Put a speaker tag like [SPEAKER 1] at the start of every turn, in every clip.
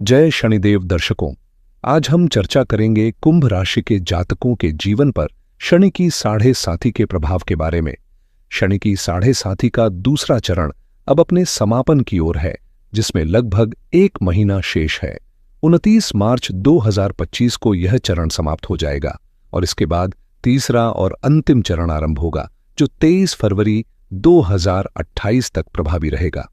[SPEAKER 1] जय शनिदेव दर्शकों, आज हम चर्चा करेंगे कुंभ राशि के जातकों के जीवन पर शनि की साढ़े साथी के प्रभाव के बारे में। शनि की साढ़े साथी का दूसरा चरण अब अपने समापन की ओर है, जिसमें लगभग 1 महीना शेष है। 29 मार्च 2025 को यह चरण समाप्त हो जाएगा और इसके बाद तीसरा और अंतिम चरण आरंभ होगा, जो 23 फरवरी 2028 तक प्रभावी रहेगा।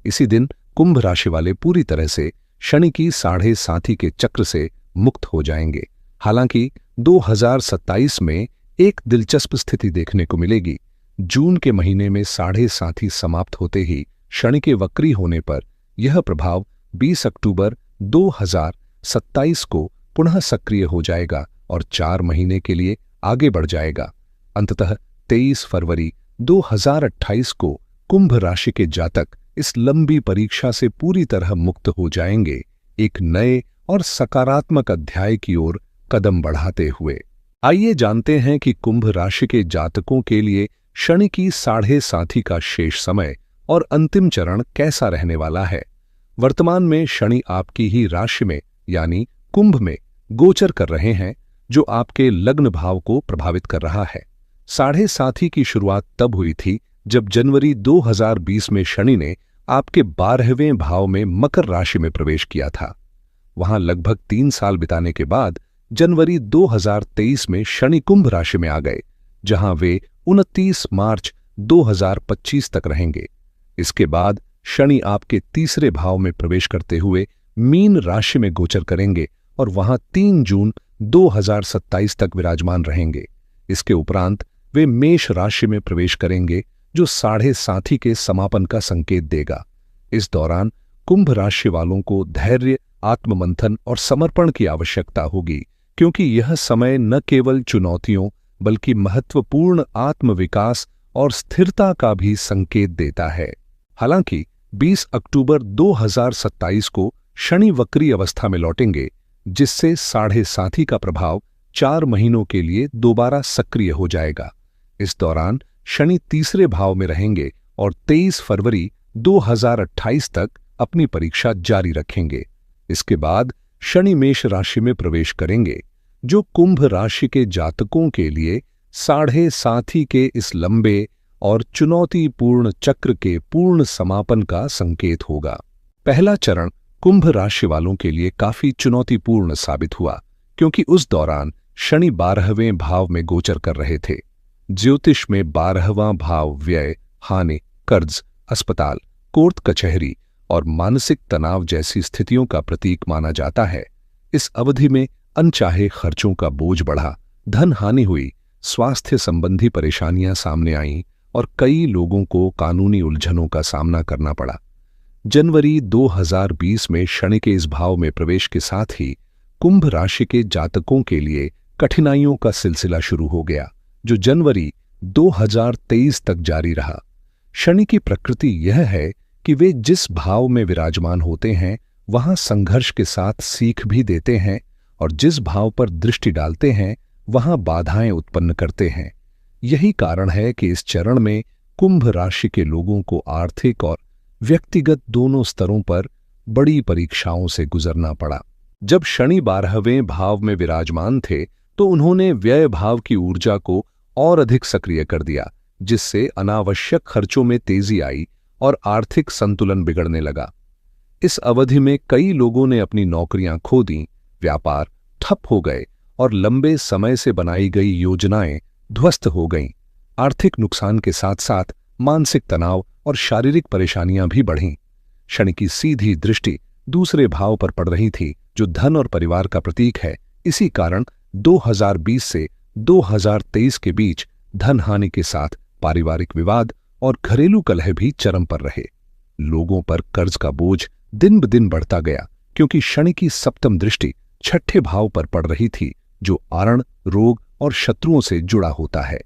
[SPEAKER 1] इसी दिन कुंभ राशि वाले पूरी तरह से शनि की साढ़े साथी के चक्र से मुक्त हो जाएंगे। हालांकि 2027 में एक दिलचस्प स्थिति देखने को मिलेगी। जून के महीने में साढ़े साथी समाप्त होते ही शनि के वक्री होने पर यह प्रभाव 20 अक्टूबर 2027 को पुनः सक्रिय हो जाएगा और 4 महीने के लिए आगे बढ़ जाएगा। अंततः 23 फरवरी 2028 को कुंभ राशि के जातक इस लंबी परीक्षा से पूरी तरह मुक्त हो जाएंगे, एक नए और सकारात्मक अध्याय की ओर कदम बढ़ाते हुए। आइए जानते हैं कि कुंभ राशि के जातकों के लिए शनि की साढ़े साथी का शेष समय और अंतिम चरण कैसा रहने वाला है। वर्तमान में शनि आपकी ही राशि में यानी कुंभ में गोचर कर रहे हैं, जो आपके लग्न भाव को प्रभावित कर रहा है। साढ़े साथी की शुरुआत तब हुई थी जब जनवरी 2020 में शनि ने आपके 12वें भाव में मकर राशि में प्रवेश किया था। वहां लगभग 3 साल बिताने के बाद जनवरी 2023 में शनि कुंभ राशि में आ गए, जहां वे 29 मार्च 2025 तक रहेंगे। इसके बाद शनि आपके तीसरे भाव में प्रवेश करते हुए मीन राशि में गोचर करेंगे और वहां 3 जून 2027 तक विराजमान रहेंगे। इसके उपरांत वे मेष राशि में प्रवेश करेंगे, जो साढ़े साथी के समापन का संकेत देगा। इस दौरान कुंभ राशि वालों को धैर्य, आत्ममंथन और समर्पण की आवश्यकता होगी, क्योंकि यह समय न केवल चुनौतियों बल्कि महत्वपूर्ण आत्मविकास और स्थिरता का भी संकेत देता है। हालांकि 20 अक्टूबर 2027 को शनि वक्री अवस्था में लौटेंगे, जिससे साढ़े साथी का प्रभाव 4 महीनों के लिए दोबारा सक्रिय हो जाएगा। इस दौरान शनि तीसरे भाव में रहेंगे और 23 फरवरी 2028 तक अपनी परीक्षा जारी रखेंगे। इसके बाद शनि मेष राशि में प्रवेश करेंगे, जो कुंभ राशि के जातकों के लिए साढ़े साथी के इस लंबे और चुनौतीपूर्ण चक्र के पूर्ण समापन का संकेत होगा। पहला चरण कुंभ राशि वालों के लिए काफी चुनौतीपूर्ण साबित हुआ, क्योंकि उस दौरान शनि 12वें भाव में गोचर कर रहे थे। ज्योतिष में 12वां भाव व्यय, हानि, कर्ज, अस्पताल, कोर्ट कचहरी और मानसिक तनाव जैसी स्थितियों का प्रतीक माना जाता है। इस अवधि में अनचाहे खर्चों का बोझ बढ़ा, धन हानि हुई, स्वास्थ्य संबंधी परेशानियां सामने आईं और कई लोगों को कानूनी उलझनों का सामना करना पड़ा। जनवरी 2020 में शनि के इस भाव में प्रवेश के साथ ही कुंभ राशि के जातकों के लिए कठिनाइयों का सिलसिला शुरू हो गया, जो जनवरी 2023 तक जारी रहा। शनि की प्रकृति यह है कि वे जिस भाव में विराजमान होते हैं, वहां संघर्ष के साथ सीख भी देते हैं और जिस भाव पर दृष्टि डालते हैं, वहां बाधाएं उत्पन्न करते हैं। यही कारण है कि इस चरण में कुंभ राशि के लोगों को आर्थिक और व्यक्तिगत दोनों स्तरों पर बड़ी परीक्षाओं से गुजरना पड़ा। जब शनि 12वें भाव में विराजमान थे, तो उन्होंने व्यय भाव की ऊर्जा को और अधिक सक्रिय कर दिया, जिससे अनावश्यक खर्चों में तेजी आई और आर्थिक संतुलन बिगड़ने लगा। इस अवधि में कई लोगों ने अपनी नौकरियां खो दी, व्यापार ठप हो गए और लंबे समय से बनाई गई योजनाएं ध्वस्त हो गईं। आर्थिक नुकसान के साथ साथ मानसिक तनाव और शारीरिक परेशानियां भी बढ़ीं। शनि की सीधी दृष्टि दूसरे भाव पर पड़ रही थी, जो धन और परिवार का प्रतीक है। इसी कारण 2020 से 2023 के बीच धन हानि के साथ पारिवारिक विवाद और घरेलू कलह भी चरम पर रहे। लोगों पर कर्ज का बोझ दिन ब दिन बढ़ता गया, क्योंकि शनि की सप्तम दृष्टि छठे भाव पर पड़ रही थी, जो आरण, रोग और शत्रुओं से जुड़ा होता है।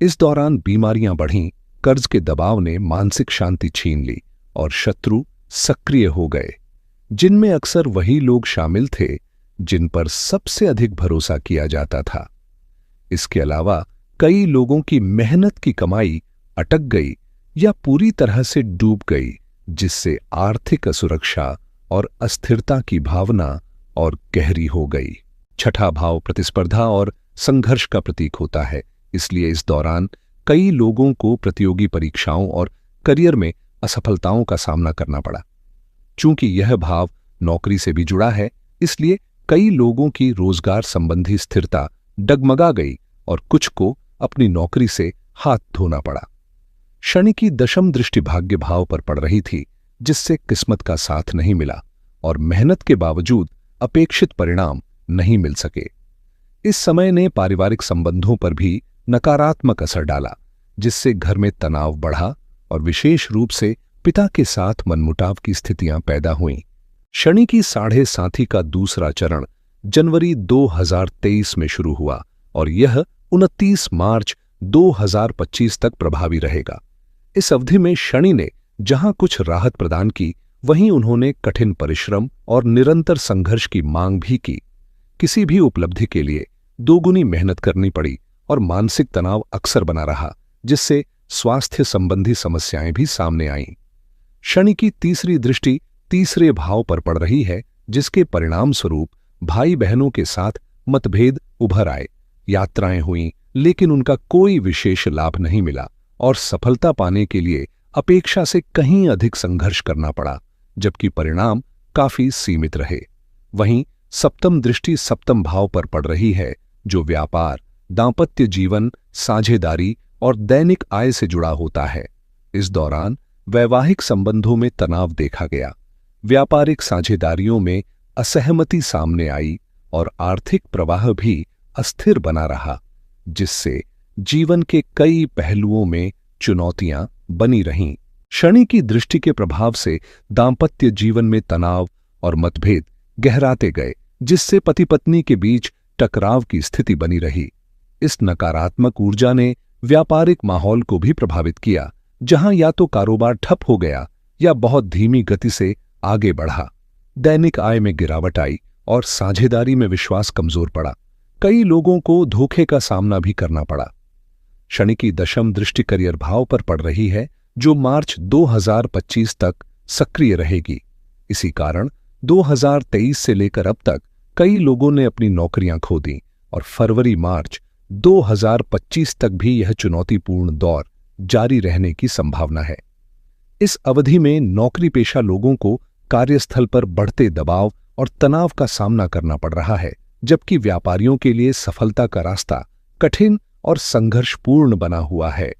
[SPEAKER 1] इस दौरान बीमारियां बढ़ीं, कर्ज के दबाव ने मानसिक शांति छीन ली और शत्रु सक्रिय हो गए, जिनमें अक्सर वही लोग शामिल थे जिन पर सबसे अधिक भरोसा किया जाता था। इसके अलावा कई लोगों की मेहनत की कमाई अटक गई या पूरी तरह से डूब गई, जिससे आर्थिक असुरक्षा और अस्थिरता की भावना और गहरी हो गई। छठा भाव प्रतिस्पर्धा और संघर्ष का प्रतीक होता है, इसलिए इस दौरान कई लोगों को प्रतियोगी परीक्षाओं और करियर में असफलताओं का सामना करना पड़ा। चूंकि यह भाव नौकरी से भी जुड़ा है, इसलिए कई लोगों की रोजगार संबंधी स्थिरता डगमगा गई और कुछ को अपनी नौकरी से हाथ धोना पड़ा। शनि की दशम दृष्टि भाग्य भाव पर पड़ रही थी, जिससे किस्मत का साथ नहीं मिला और मेहनत के बावजूद अपेक्षित परिणाम नहीं मिल सके। इस समय ने पारिवारिक संबंधों पर भी नकारात्मक असर डाला, जिससे घर में तनाव बढ़ा और विशेष रूप से पिता के साथ मनमुटाव की स्थितियां पैदा हुईं। शनि की साढ़े साथी का दूसरा चरण जनवरी 2023 में शुरू हुआ और यह 29 मार्च 2025 तक प्रभावी रहेगा। इस अवधि में शनि ने जहां कुछ राहत प्रदान की, वहीं उन्होंने कठिन परिश्रम और निरंतर संघर्ष की मांग भी की। किसी भी उपलब्धि के लिए दोगुनी मेहनत करनी पड़ी और मानसिक तनाव अक्सर बना रहा, जिससे स्वास्थ्य संबंधी समस्याएं भी सामने आईं। शनि की तीसरी दृष्टि तीसरे भाव पर पड़ रही है, जिसके परिणाम स्वरूप भाई बहनों के साथ मतभेद उभर आए। यात्राएं हुईं, लेकिन उनका कोई विशेष लाभ नहीं मिला और सफलता पाने के लिए अपेक्षा से कहीं अधिक संघर्ष करना पड़ा, जबकि परिणाम काफी सीमित रहे। वहीं सप्तम दृष्टि सप्तम भाव पर पड़ रही है, जो व्यापार, दांपत्य जीवन, साझेदारी और दैनिक आय से जुड़ा होता है। इस दौरान वैवाहिक संबंधों में तनाव देखा गया, व्यापारिक साझेदारियों में असहमति सामने आई और आर्थिक प्रवाह भी अस्थिर बना रहा, जिससे जीवन के कई पहलुओं में चुनौतियां बनी रहीं। शनि की दृष्टि के प्रभाव से दांपत्य जीवन में तनाव और मतभेद गहराते गए, जिससे पति पत्नी के बीच टकराव की स्थिति बनी रही। इस नकारात्मक ऊर्जा ने व्यापारिक माहौल को भी प्रभावित किया, जहां या तो कारोबार ठप हो गया या बहुत धीमी गति से आगे बढ़ा। दैनिक आय में गिरावट आई और साझेदारी में विश्वास कमजोर पड़ा। कई लोगों को धोखे का सामना भी करना पड़ा। शनि की दशम दृष्टि करियर भाव पर पड़ रही है, जो मार्च 2025 तक सक्रिय रहेगी। इसी कारण 2023 से लेकर अब तक कई लोगों ने अपनी नौकरियां खो दी और फरवरी-मार्च 2025 तक भी यह चुनौतीपूर्ण दौर जारी रहने की संभावना है। इस अवधि में नौकरी पेशा लोगों को कार्यस्थल पर बढ़ते दबाव और तनाव का सामना करना पड़ रहा है, जबकि व्यापारियों के लिए सफलता का रास्ता कठिन और संघर्षपूर्ण बना हुआ है।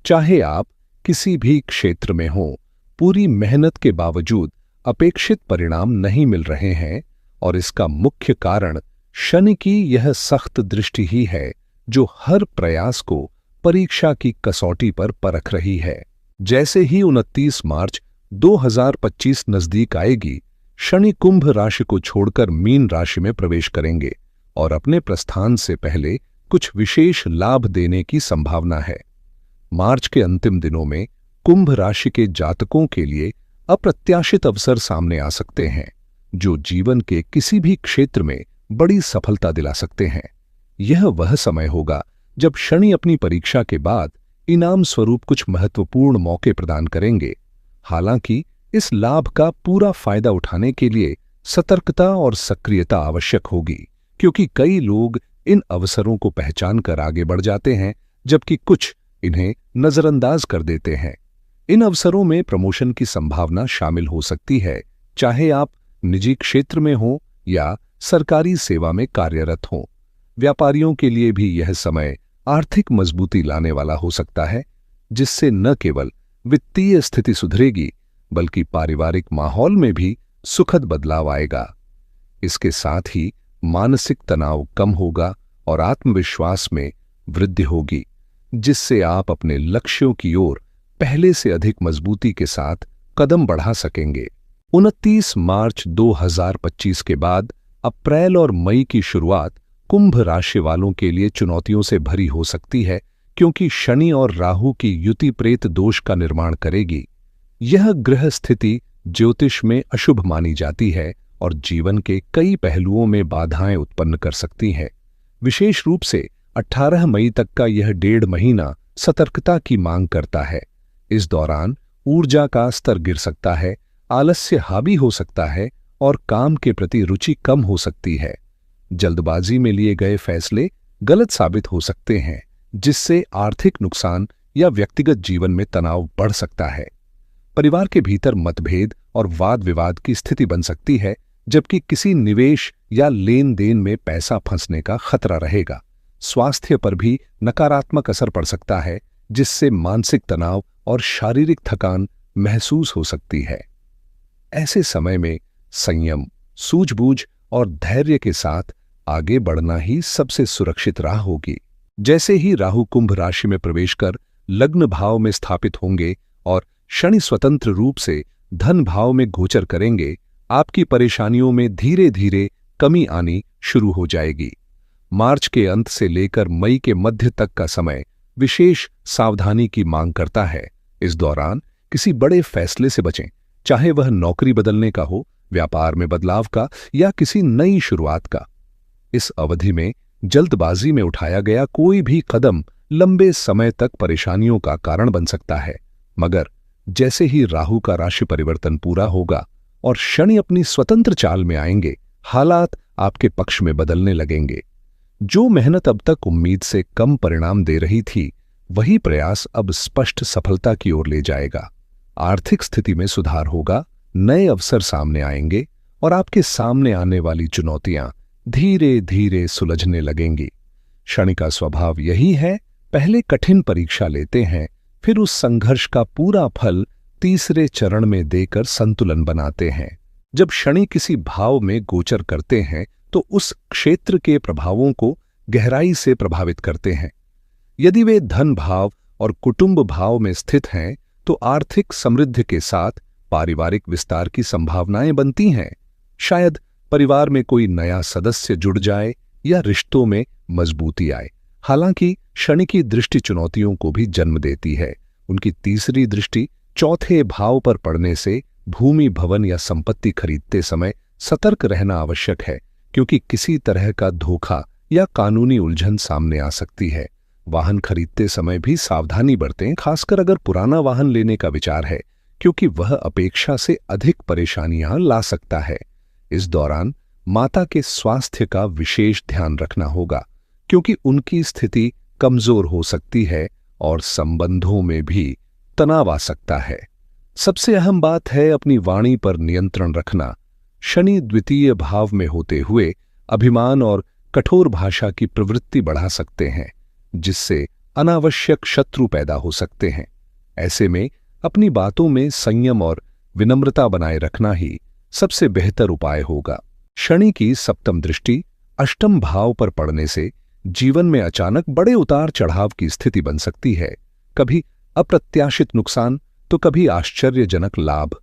[SPEAKER 1] चाहे आप किसी भी क्षेत्र में हों, पूरी मेहनत के बावजूद अपेक्षित परिणाम नहीं मिल रहे हैं और इसका मुख्य कारण शनि की यह सख्त दृष्टि ही है, जो हर प्रयास को परीक्षा की कसौटी पर परख रही है। जैसे ही 29 मार्च 2025 नजदीक आएगी, शनि कुंभ राशि को छोड़कर मीन राशि में प्रवेश करेंगे और अपने प्रस्थान से पहले कुछ विशेष लाभ देने की संभावना है। मार्च के अंतिम दिनों में कुंभ राशि के जातकों के लिए अप्रत्याशित अवसर सामने आ सकते हैं, जो जीवन के किसी भी क्षेत्र में बड़ी सफलता दिला सकते हैं। यह वह समय होगा जब शनि अपनी परीक्षा के बाद इनाम स्वरूप कुछ महत्वपूर्ण मौके प्रदान करेंगे। हालांकि इस लाभ का पूरा फायदा उठाने के लिए सतर्कता और सक्रियता आवश्यक होगी, क्योंकि कई लोग इन अवसरों को पहचानकर आगे बढ़ जाते हैं, जबकि कुछ इन्हें नजरअंदाज कर देते हैं। इन अवसरों में प्रमोशन की संभावना शामिल हो सकती है, चाहे आप निजी क्षेत्र में हो या सरकारी सेवा में कार्यरत हों। व्यापारियों के लिए भी यह समय आर्थिक मजबूती लाने वाला हो सकता है, जिससे न केवल वित्तीय स्थिति सुधरेगी, बल्कि पारिवारिक माहौल में भी सुखद बदलाव आएगा। इसके साथ ही मानसिक तनाव कम होगा और आत्मविश्वास में वृद्धि होगी, जिससे आप अपने लक्ष्यों की ओर पहले से अधिक मजबूती के साथ कदम बढ़ा सकेंगे। 29 मार्च 2025 के बाद अप्रैल और मई की शुरुआत कुंभ राशि वालों के लिए चुनौतियों से भरी हो सकती है, क्योंकि शनि और राहु की युति प्रेत दोष का निर्माण करेगी। यह ग्रह स्थिति ज्योतिष में अशुभ मानी जाती है और जीवन के कई पहलुओं में बाधाएं उत्पन्न कर सकती है। विशेष रूप से 18 मई तक का यह 1.5 महीना सतर्कता की मांग करता है। इस दौरान ऊर्जा का स्तर गिर सकता है, आलस्य हावी हो सकता है और काम के प्रति रुचि कम हो सकती है। जल्दबाजी में लिए गए फैसले गलत साबित हो सकते हैं, जिससे आर्थिक नुकसान या व्यक्तिगत जीवन में तनाव बढ़ सकता है। परिवार के भीतर मतभेद और वाद विवाद की स्थिति बन सकती है, जबकि किसी निवेश या लेन देन में पैसा फंसने का खतरा रहेगा। स्वास्थ्य पर भी नकारात्मक असर पड़ सकता है, जिससे मानसिक तनाव और शारीरिक थकान महसूस हो सकती है। ऐसे समय में संयम, सूझबूझ और धैर्य के साथ आगे बढ़ना ही सबसे सुरक्षित राह होगी। जैसे ही राहु कुंभ राशि में प्रवेश कर लग्न भाव में स्थापित होंगे और शनि स्वतंत्र रूप से धन भाव में गोचर करेंगे, आपकी परेशानियों में धीरे धीरे कमी आनी शुरू हो जाएगी। मार्च के अंत से लेकर मई के मध्य तक का समय विशेष सावधानी की मांग करता है। इस दौरान किसी बड़े फैसले से बचें, चाहे वह नौकरी बदलने का हो, व्यापार में बदलाव का या किसी नई शुरुआत का। इस अवधि में जल्दबाजी में उठाया गया कोई भी कदम लंबे समय तक परेशानियों का कारण बन सकता है। मगर जैसे ही राहु का राशि परिवर्तन पूरा होगा और शनि अपनी स्वतंत्र चाल में आएंगे, हालात आपके पक्ष में बदलने लगेंगे। जो मेहनत अब तक उम्मीद से कम परिणाम दे रही थी, वही प्रयास अब स्पष्ट सफलता की ओर ले जाएगा। आर्थिक स्थिति में सुधार होगा, नए अवसर सामने आएंगे और आपके सामने आने वाली चुनौतियां धीरे धीरे सुलझने लगेंगी। शनि का स्वभाव यही है, पहले कठिन परीक्षा लेते हैं, फिर उस संघर्ष का पूरा फल तीसरे चरण में देकर संतुलन बनाते हैं। जब शनि किसी भाव में गोचर करते हैं तो उस क्षेत्र के प्रभावों को गहराई से प्रभावित करते हैं। यदि वे धन भाव और कुटुंब भाव में स्थित हैं तो आर्थिक समृद्धि के साथ पारिवारिक विस्तार की संभावनाएं बनती हैं। शायद परिवार में कोई नया सदस्य जुड़ जाए या रिश्तों में मजबूती आए। हालांकि शनि की दृष्टि चुनौतियों को भी जन्म देती है। उनकी तीसरी दृष्टि चौथे भाव पर पड़ने से भूमि, भवन या संपत्ति खरीदते समय सतर्क रहना आवश्यक है, क्योंकि किसी तरह का धोखा या कानूनी उलझन सामने आ सकती है। वाहन खरीदते समय भी सावधानी बरतें, खासकर अगर पुराना वाहन लेने का विचार है, क्योंकि वह अपेक्षा से अधिक परेशानियां ला सकता है। इस दौरान माता के स्वास्थ्य का विशेष ध्यान रखना होगा, क्योंकि उनकी स्थिति कमजोर हो सकती है और संबंधों में भी तनाव आ सकता है। सबसे अहम बात है अपनी वाणी पर नियंत्रण रखना। शनि द्वितीय भाव में होते हुए अभिमान और कठोर भाषा की प्रवृत्ति बढ़ा सकते हैं, जिससे अनावश्यक शत्रु पैदा हो सकते हैं। ऐसे में अपनी बातों में संयम और विनम्रता बनाए रखना ही सबसे बेहतर उपाय होगा। शनि की सप्तम दृष्टि अष्टम भाव पर पड़ने से जीवन में अचानक बड़े उतार चढ़ाव की स्थिति बन सकती है। कभी अप्रत्याशित नुकसान तो कभी आश्चर्यजनक लाभ।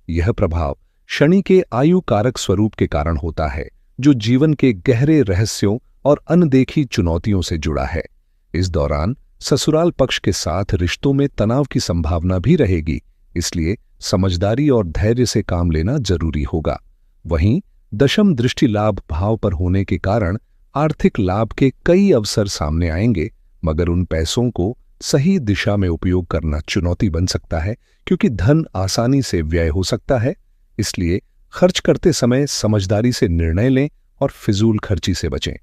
[SPEAKER 1] यह प्रभाव शनि के आयु कारक स्वरूप के कारण होता है, जो जीवन के गहरे रहस्यों और अनदेखी चुनौतियों से जुड़ा है। इस दौरान ससुराल पक्ष के साथ रिश्तों में तनाव की संभावना भी रहेगी, इसलिए समझदारी और धैर्य से काम लेना जरूरी होगा। वहीं दशम दृष्टि लाभ भाव पर होने के कारण आर्थिक लाभ के कई अवसर सामने आएंगे, मगर उन पैसों को सही दिशा में उपयोग करना चुनौती बन सकता है, क्योंकि धन आसानी से व्यय हो सकता है। इसलिए खर्च करते समय समझदारी से निर्णय लें और फिजूल खर्ची से बचें।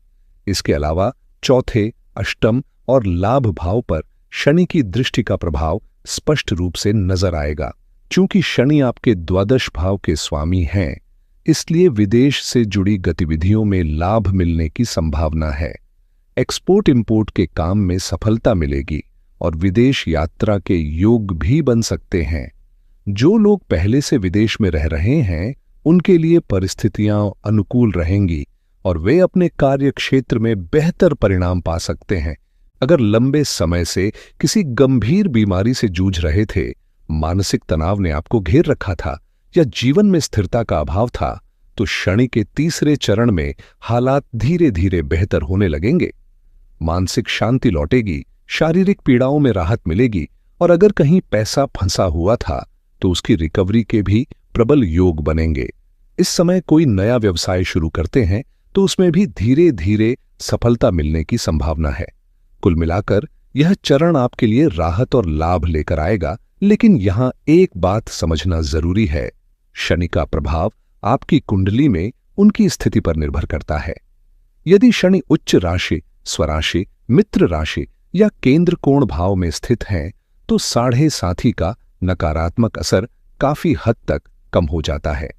[SPEAKER 1] इसके अलावा चौथे, अष्टम और लाभ भाव पर शनि की दृष्टि का प्रभाव स्पष्ट रूप से नजर आएगा। चूंकि शनि आपके द्वादश भाव के स्वामी हैं, इसलिए विदेश से जुड़ी गतिविधियों में लाभ मिलने की संभावना है। एक्सपोर्ट इंपोर्ट के काम में सफलता मिलेगी और विदेश यात्रा के योग भी बन सकते हैं। जो लोग पहले से विदेश में रह रहे हैं, उनके लिए परिस्थितियां अनुकूल रहेंगी और वे अपने कार्य क्षेत्र में बेहतर परिणाम पा सकते हैं। अगर लंबे समय से किसी गंभीर बीमारी से जूझ रहे थे, मानसिक तनाव ने आपको घेर रखा था या जीवन में स्थिरता का अभाव था, तो शनि के तीसरे चरण में हालात धीरे धीरे बेहतर होने लगेंगे। मानसिक शांति लौटेगी, शारीरिक पीड़ाओं में राहत मिलेगी और अगर कहीं पैसा फंसा हुआ था तो उसकी रिकवरी के भी प्रबल योग बनेंगे। इस समय कोई नया व्यवसाय शुरू करते हैं तो उसमें भी धीरे धीरे सफलता मिलने की संभावना है। कुल मिलाकर यह चरण आपके लिए राहत और लाभ लेकर आएगा, लेकिन यहां एक बात समझना जरूरी है, शनि का प्रभाव आपकी कुंडली में उनकी स्थिति पर निर्भर करता है। यदि शनि उच्च राशि, स्वराशि, मित्र राशि या केंद्र कोण भाव में स्थित हैं, तो साढ़े साथी का नकारात्मक असर काफी हद तक कम हो जाता है।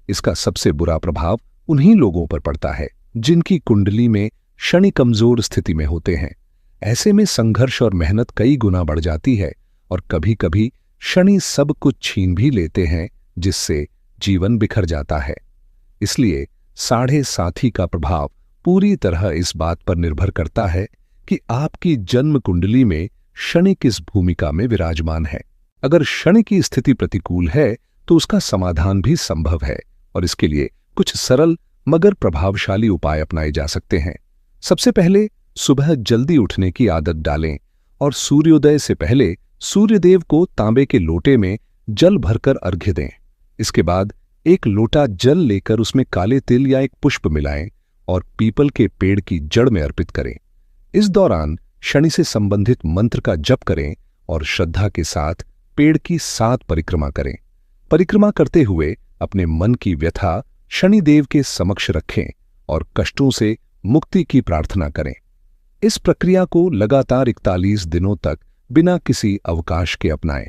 [SPEAKER 1] इसका सबसे बुरा प्रभाव उन्हीं लोगों पर पड़ता है जिनकी कुंडली में शनि कमजोर स्थिति में होते हैं। ऐसे में संघर्ष और मेहनत कई गुना बढ़ जाती है और कभी कभी शनि सब कुछ छीन भी लेते हैं, जिससे जीवन बिखर जाता है। इसलिए साढ़े साथी का प्रभाव पूरी तरह इस बात पर निर्भर करता है कि आपकी जन्म कुंडली में शनि किस भूमिका में विराजमान है। अगर शनि की स्थिति प्रतिकूल है तो उसका समाधान भी संभव है और इसके लिए कुछ सरल मगर प्रभावशाली उपाय अपनाए जा सकते हैं। सबसे पहले सुबह जल्दी उठने की आदत डालें और सूर्योदय से पहले सूर्यदेव को तांबे के लोटे में जल भरकर अर्घ्य दें। इसके बाद एक लोटा जल लेकर उसमें काले तिल या एक पुष्प मिलाएं और पीपल के पेड़ की जड़ में अर्पित करें। इस दौरान शनि से संबंधित मंत्र का जप करें और श्रद्धा के साथ पेड़ की 7 परिक्रमा करें। परिक्रमा करते हुए अपने मन की व्यथा शनिदेव के समक्ष रखें और कष्टों से मुक्ति की प्रार्थना करें। इस प्रक्रिया को लगातार 41 दिनों तक बिना किसी अवकाश के अपनाएं।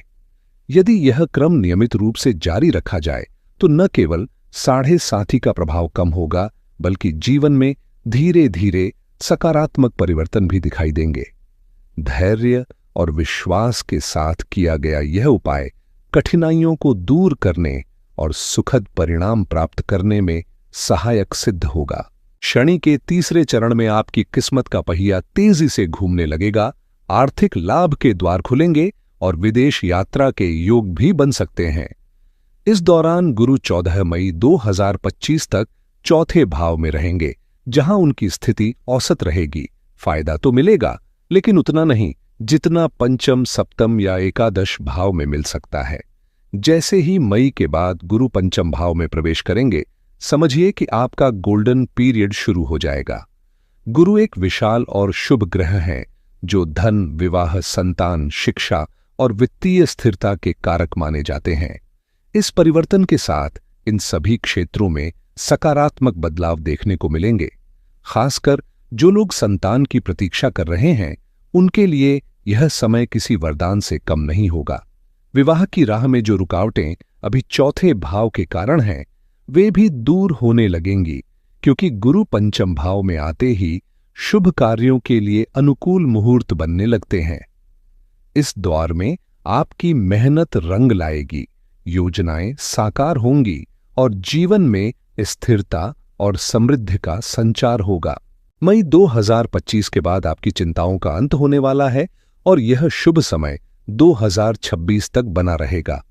[SPEAKER 1] यदि यह क्रम नियमित रूप से जारी रखा जाए तो न केवल साढ़े साथी का प्रभाव कम होगा, बल्कि जीवन में धीरे धीरे सकारात्मक परिवर्तन भी दिखाई देंगे। धैर्य और विश्वास के साथ किया गया यह उपाय कठिनाइयों को दूर करने और सुखद परिणाम प्राप्त करने में सहायक सिद्ध होगा। शनि के तीसरे चरण में आपकी किस्मत का पहिया तेजी से घूमने लगेगा, आर्थिक लाभ के द्वार खुलेंगे और विदेश यात्रा के योग भी बन सकते हैं। इस दौरान गुरु 14 मई 2025 तक चौथे भाव में रहेंगे, जहां उनकी स्थिति औसत रहेगी। फायदा तो मिलेगा, लेकिन उतना नहीं जितना पंचम, सप्तम या एकादश भाव में मिल सकता है। जैसे ही मई के बाद गुरु पंचम भाव में प्रवेश करेंगे, समझिए कि आपका गोल्डन पीरियड शुरू हो जाएगा। गुरु एक विशाल और शुभ ग्रह हैं जो धन, विवाह, संतान, शिक्षा और वित्तीय स्थिरता के कारक माने जाते हैं। इस परिवर्तन के साथ इन सभी क्षेत्रों में सकारात्मक बदलाव देखने को मिलेंगे। खासकर जो लोग संतान की प्रतीक्षा कर रहे हैं, उनके लिए यह समय किसी वरदान से कम नहीं होगा। विवाह की राह में जो रुकावटें अभी चौथे भाव के कारण हैं, वे भी दूर होने लगेंगी, क्योंकि गुरु पंचम भाव में आते ही शुभ कार्यों के लिए अनुकूल मुहूर्त बनने लगते हैं। इस दौर में आपकी मेहनत रंग लाएगी, योजनाएं साकार होंगी और जीवन में स्थिरता और समृद्धि का संचार होगा। मई 2025 के बाद आपकी चिंताओं का अंत होने वाला है और यह शुभ समय 2026 तक बना रहेगा।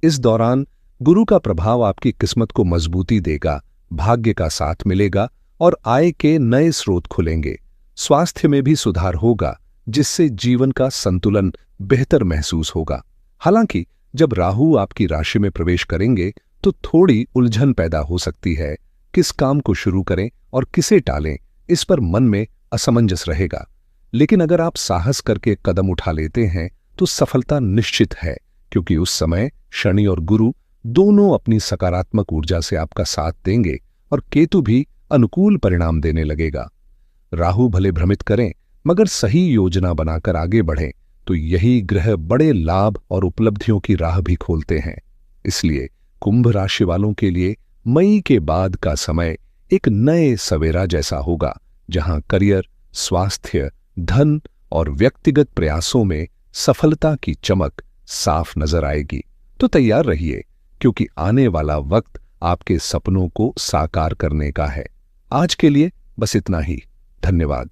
[SPEAKER 1] इस दौरान गुरु का प्रभाव आपकी किस्मत को मजबूती देगा, भाग्य का साथ मिलेगा और आय के नए स्रोत खुलेंगे। स्वास्थ्य में भी सुधार होगा, जिससे जीवन का संतुलन बेहतर महसूस होगा। हालांकि जब राहु आपकी राशि में प्रवेश करेंगे तो थोड़ी उलझन पैदा हो सकती है। किस काम को शुरू करें और किसे टालें, इस पर मन में असमंजस रहेगा। लेकिन अगर आप साहस करके कदम उठा लेते हैं तो सफलता निश्चित है, क्योंकि उस समय शनि और गुरु दोनों अपनी सकारात्मक ऊर्जा से आपका साथ देंगे और केतु भी अनुकूल परिणाम देने लगेगा। राहु भले भ्रमित करें, मगर सही योजना बनाकर आगे बढ़ें तो यही ग्रह बड़े लाभ और उपलब्धियों की राह भी खोलते हैं। इसलिए कुंभ राशि वालों के लिए मई के बाद का समय एक नए सवेरा जैसा होगा, जहां करियर, स्वास्थ्य, धन और व्यक्तिगत प्रयासों में सफलता की चमक साफ नजर आएगी। तो तैयार रहिए, क्योंकि आने वाला वक्त आपके सपनों को साकार करने का है। आज के लिए बस इतना ही। धन्यवाद।